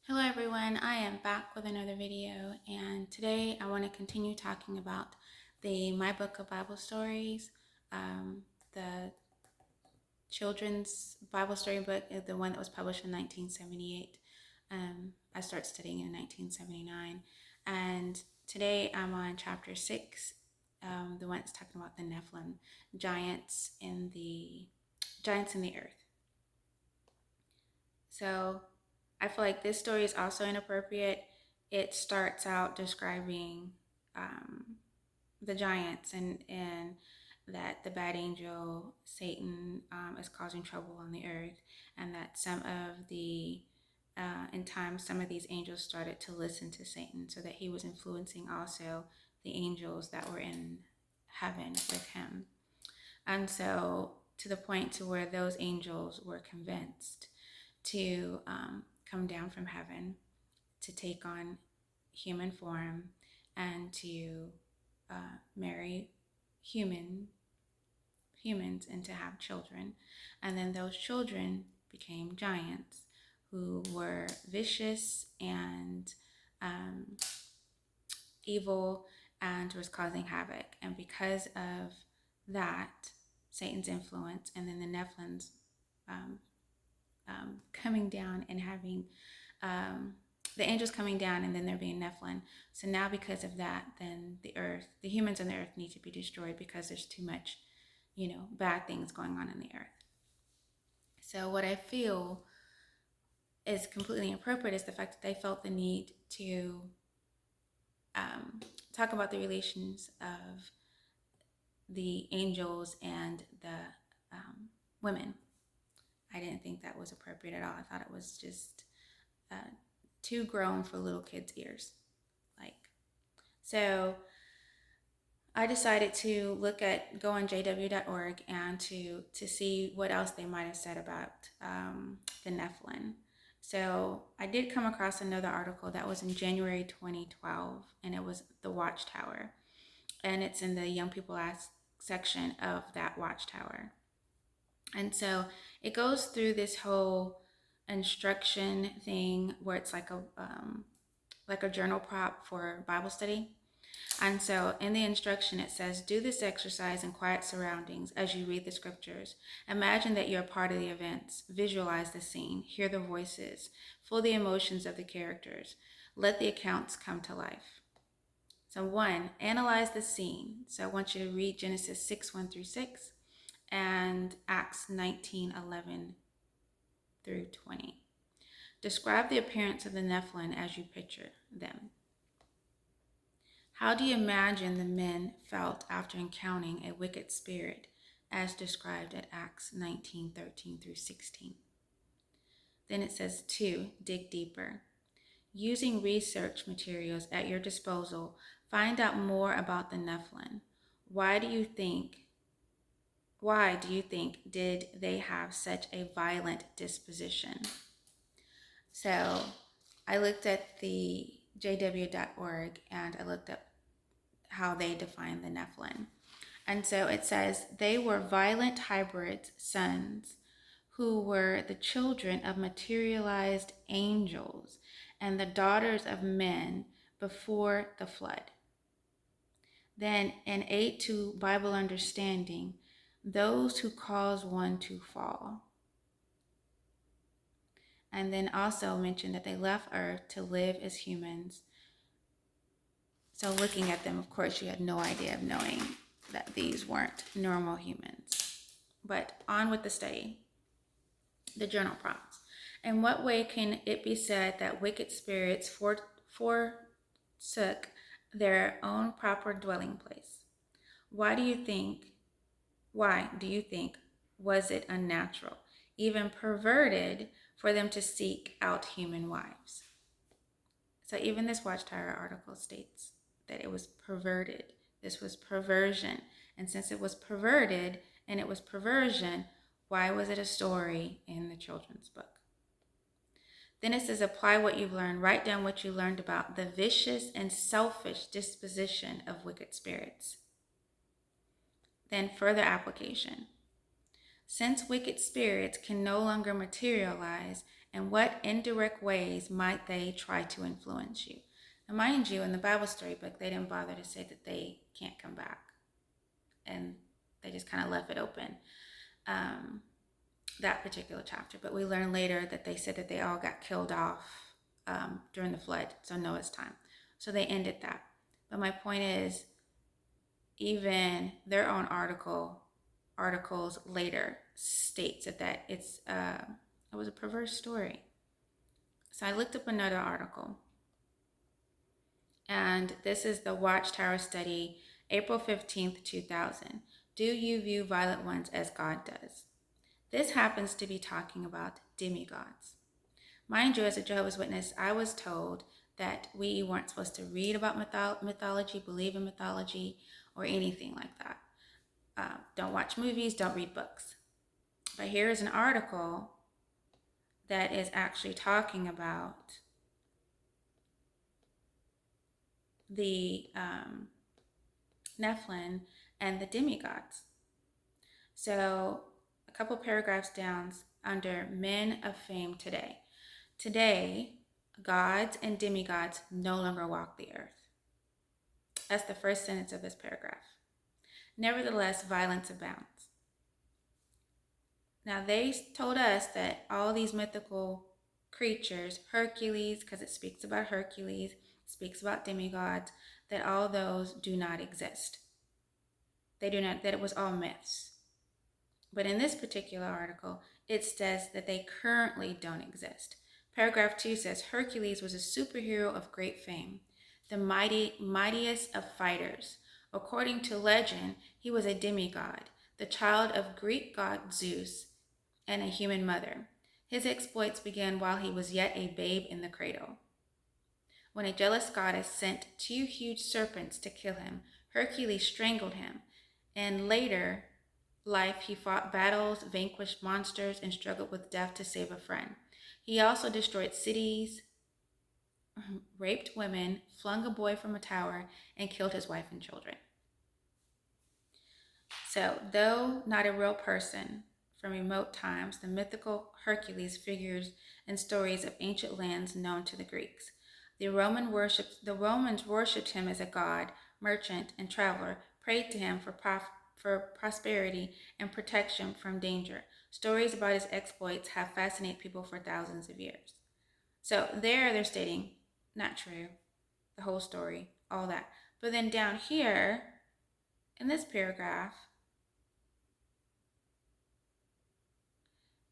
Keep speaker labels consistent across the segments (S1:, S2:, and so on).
S1: Hello everyone, I am back with another video, and today I want to continue talking about the My Book of Bible Stories, the children's Bible story book, the one that was published in 1978. I started studying in 1979, and today I'm on chapter 6, the one that's talking about the Nephilim, giants in the earth. So I feel like this story is also inappropriate. It starts out describing the giants and that the bad angel Satan is causing trouble on the earth, and that some of the in time some of these angels started to listen to Satan, so that he was influencing also the angels that were in heaven with him. And so to the point to where those angels were convinced to come down from heaven to take on human form and to marry humans and to have children. And then those children became giants who were vicious and evil and was causing havoc. And because of that, Satan's influence, and then the Nephilims coming down and having the angels coming down, and then there being Nephilim. So now because of that, then the humans on the earth need to be destroyed because there's too much, bad things going on in the earth. So what I feel is completely inappropriate is the fact that they felt the need to talk about the relations of the angels and the women. I didn't think that was appropriate at all. I thought it was just too grown for little kids' ears. So I decided to go on jw.org and to see what else they might have said about the Nephilim. So I did come across another article that was in January 2012, and it was the Watchtower. And it's in the Young People Ask section of that Watchtower. And so it goes through this whole instruction thing where it's like a journal prop for Bible study. And so in the instruction, it says, do this exercise in quiet surroundings as you read the scriptures. Imagine that you're a part of the events. Visualize the scene. Hear the voices. Feel the emotions of the characters. Let the accounts come to life. So 1, analyze the scene. So I want you to read Genesis 6:1-6 and Acts 19:11 through 20. Describe the appearance of the Nephilim as you picture them. How do you imagine the men felt after encountering a wicked spirit as described at Acts 19:13-16? Then it says 2, dig deeper. Using research materials at your disposal, find out more about the Nephilim. Why do you think did they have such a violent disposition? So I looked at the jw.org and I looked up how they define the Nephilim. And so it says they were violent hybrid sons who were the children of materialized angels and the daughters of men before the flood. Then in 8:2 Bible understanding, those who cause one to fall. And then also mentioned that they left Earth to live as humans. So looking at them, of course, you had no idea of knowing that these weren't normal humans. But on with the study. The journal prompts. In what way can it be said that wicked spirits forsook their own proper dwelling place? Why do you think was it unnatural, even perverted, for them to seek out human wives? So even this Watchtower article states that it was perverted. This was perversion. And since it was perverted and it was perversion, why was it a story in the children's book? Then it says, apply what you've learned. Write down what you learned about the vicious and selfish disposition of wicked spirits. Then further application. Since wicked spirits can no longer materialize And what indirect ways might they try to influence you? And mind you, in the Bible storybook, they didn't bother to say that they can't come back. And they just kind of left it open, that particular chapter. But we learned later that they said that they all got killed off during the flood, so Noah's time. So they ended that. But my point is, even their own articles later states that it was a perverse story. So I looked up another article, and this is the Watchtower Study, April 15th, 2000. Do you view violent ones as God does? This happens to be talking about demigods. Mind you, as a Jehovah's Witness, I was told that we weren't supposed to read about mythology, believe in mythology, or anything like that. Don't watch movies, don't read books. But here is an article that is actually talking about the Nephilim and the demigods. So a couple paragraphs down under Men of Fame Today. Today, gods and demigods no longer walk the earth. That's the first sentence of this paragraph. Nevertheless, violence abounds. Now, they told us that all these mythical creatures, Hercules, because it speaks about Hercules, speaks about demigods, that all those do not exist. They do not, that it was all myths. But in this particular article, it says that they currently don't exist. Paragraph 2 says, Hercules was a superhero of great fame, the mightiest of fighters. According to legend, he was a demigod, the child of Greek god Zeus and a human mother. His exploits began while he was yet a babe in the cradle. When a jealous goddess sent 2 huge serpents to kill him, Hercules strangled him. In later life, he fought battles, vanquished monsters, and struggled with death to save a friend. He also destroyed cities, raped women, flung a boy from a tower, and killed his wife and children. So, though not a real person from remote times, the mythical Hercules figures in stories of ancient lands known to the Greeks. The Romans worshipped him as a god, merchant, and traveler, prayed to him for prosperity and protection from danger. Stories about his exploits have fascinated people for thousands of years. So there they're stating, not true, the whole story, all that. But then down here, in this paragraph,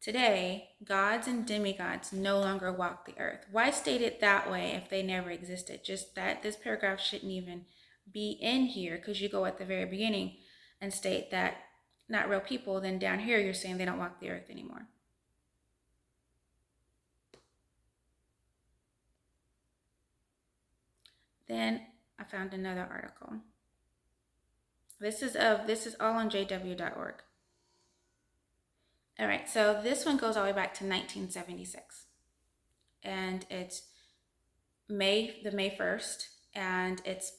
S1: today, gods and demigods no longer walk the earth. Why state it that way if they never existed? Just that this paragraph shouldn't even be in here, because you go at the very beginning and state that not real people, then down here you're saying they don't walk the earth anymore. Then I found another article. This is all on jw.org. All right, so this one goes all the way back to 1976, and it's May 1st, and it's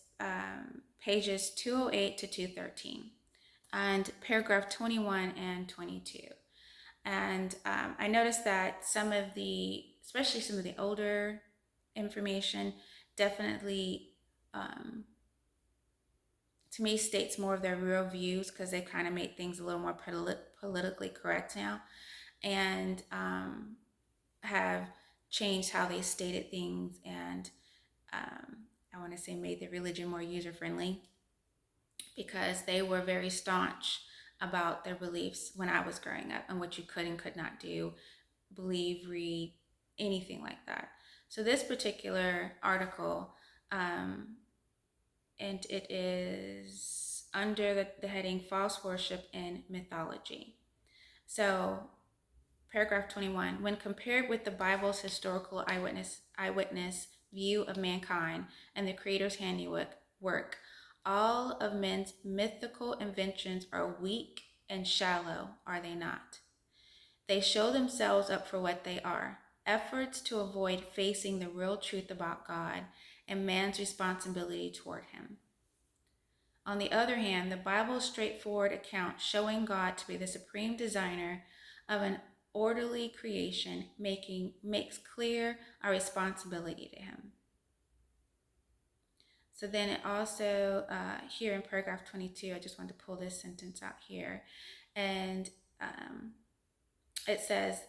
S1: pages 208 to 213, and paragraph 21 and 22. And I noticed that especially some of the older information, definitely, to me, states more of their real views, because they've kind of made things a little more politically correct now, and have changed how they stated things, and I want to say made the religion more user-friendly, because they were very staunch about their beliefs when I was growing up, and what you could and could not do, believe, read, anything like that. So this particular article, and it is under the heading False Worship in Mythology. So paragraph 21, when compared with the Bible's historical eyewitness view of mankind and the Creator's handiwork, all of men's mythical inventions are weak and shallow, are they not? They show themselves up for what they are, efforts to avoid facing the real truth about God and man's responsibility toward him. On the other hand, the Bible's straightforward account showing God to be the supreme designer of an orderly creation, makes clear our responsibility to him. So then it also, here in paragraph 22, I just wanted to pull this sentence out here. And it says,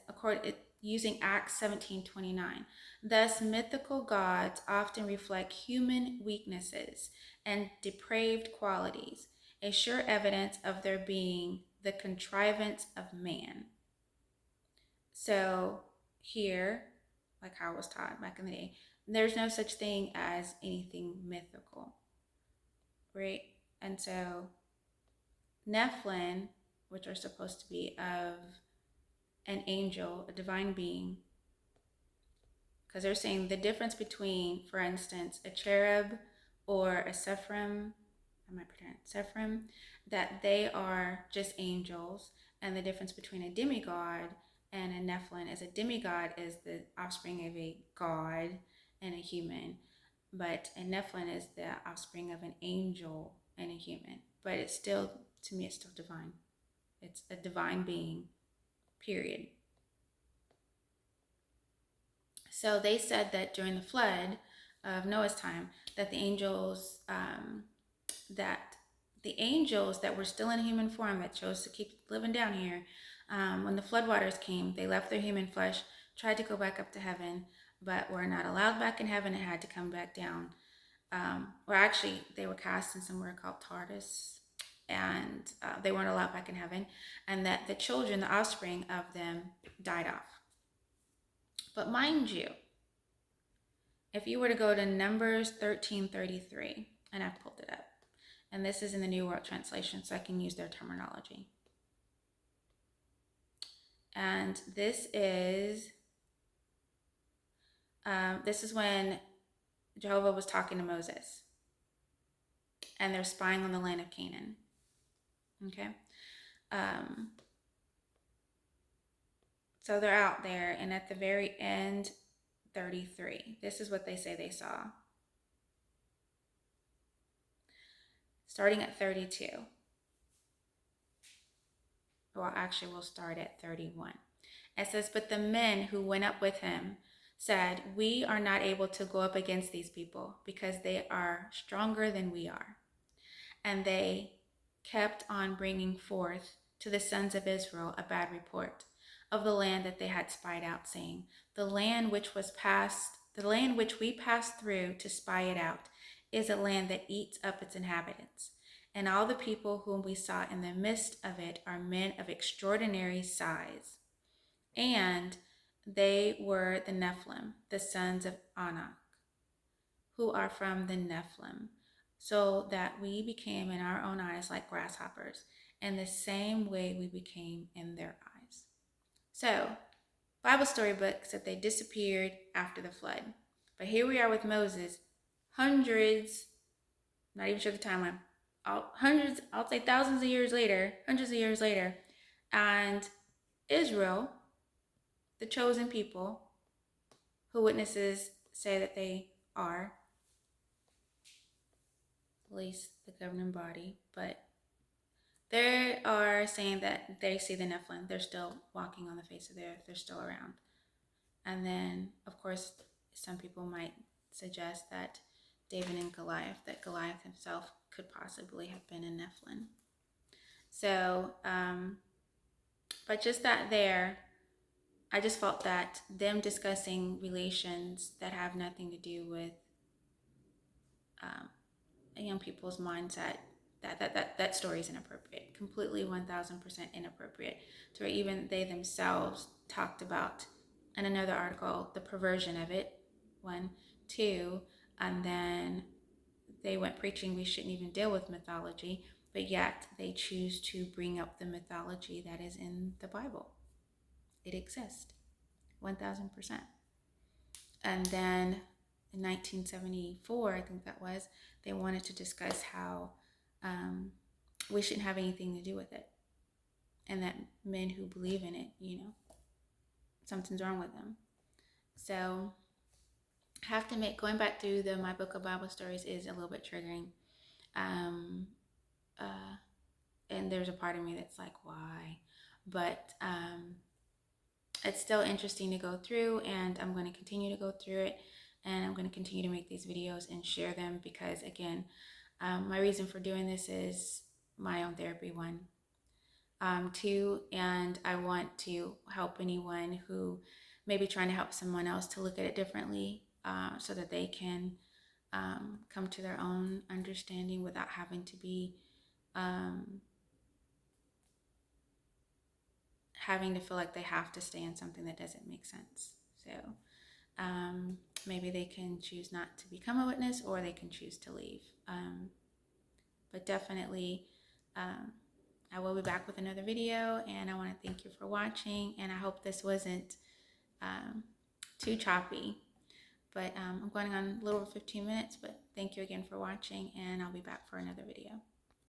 S1: using Acts 17:29, thus mythical gods often reflect human weaknesses and depraved qualities, a sure evidence of their being the contrivance of man. So here, like how I was taught back in the day, there's no such thing as anything mythical, right? And so Nephilim, which are supposed to be of an angel, a divine being, because they're saying the difference between, for instance, a cherub or a Sephrim, I might pretend Sephrim, that they are just angels, and the difference between a demigod and a Nephilim is a demigod is the offspring of a god and a human, but a Nephilim is the offspring of an angel and a human. But it's still, to me, it's still divine. It's a divine being, period. So they said that during the flood of Noah's time, that the angels that were still in human form, that chose to keep living down here, when the floodwaters came, they left their human flesh, tried to go back up to heaven, but were not allowed back in heaven and had to come back down. Or actually, they were cast in somewhere called Tartarus, and they weren't allowed back in heaven, and that the children, the offspring of them, died off. But mind you, if you were to go to Numbers 13:33, and I've pulled it up, and this is in the New World Translation, so I can use their terminology. And this is when Jehovah was talking to Moses, and they're spying on the land of Canaan. Okay, so they're out there, and at the very end, 33, this is what they say they saw. Starting at 32. Well, actually, we'll start at 31. It says, but the men who went up with him said, we are not able to go up against these people because they are stronger than we are. And they kept on bringing forth to the sons of Israel a bad report of the land that they had spied out, saying, the land which we passed through to spy it out is a land that eats up its inhabitants. And all the people whom we saw in the midst of it are men of extraordinary size. And they were the Nephilim, the sons of Anak, who are from the Nephilim, so that we became in our own eyes like grasshoppers, in the same way we became in their eyes. So, Bible storybooks that they disappeared after the flood. But here we are with Moses, hundreds, not even sure the timeline, hundreds, I'll say thousands of years later, hundreds of years later, and Israel, the chosen people, who witnesses say that they are, at least the governing body, but they are saying that they see the Nephilim. They're still walking on the face of the earth. They're still around. And then, of course, some people might suggest that David and Goliath, that Goliath himself could possibly have been a Nephilim. So, but just that there, I just felt that them discussing relations that have nothing to do with young people's mindset, that story is inappropriate, completely 1000% inappropriate, to where even they themselves talked about in another article the perversion of it, 1, 2, and then they went preaching we shouldn't even deal with mythology, but yet they choose to bring up the mythology that is in the Bible. It exists, 1000%. And then in 1974, I think that was, they wanted to discuss how we shouldn't have anything to do with it, and that men who believe in it, something's wrong with them. So I have to admit, going back through my book of Bible stories is a little bit triggering. And there's a part of me that's like, why? But it's still interesting to go through, and I'm going to continue to go through it, and I'm going to continue to make these videos and share them because, again, my reason for doing this is my own therapy, one. Two, and I want to help anyone who may be trying to help someone else to look at it differently, so that they can come to their own understanding without having to be um, having to feel like they have to stay in something that doesn't make sense. So maybe they can choose not to become a witness, or they can choose to leave. But definitely, um, I will be back with another video, and I want to thank you for watching, and I hope this wasn't um, too choppy. But I'm going on a little over 15 minutes, but thank you again for watching, and I'll be back for another video.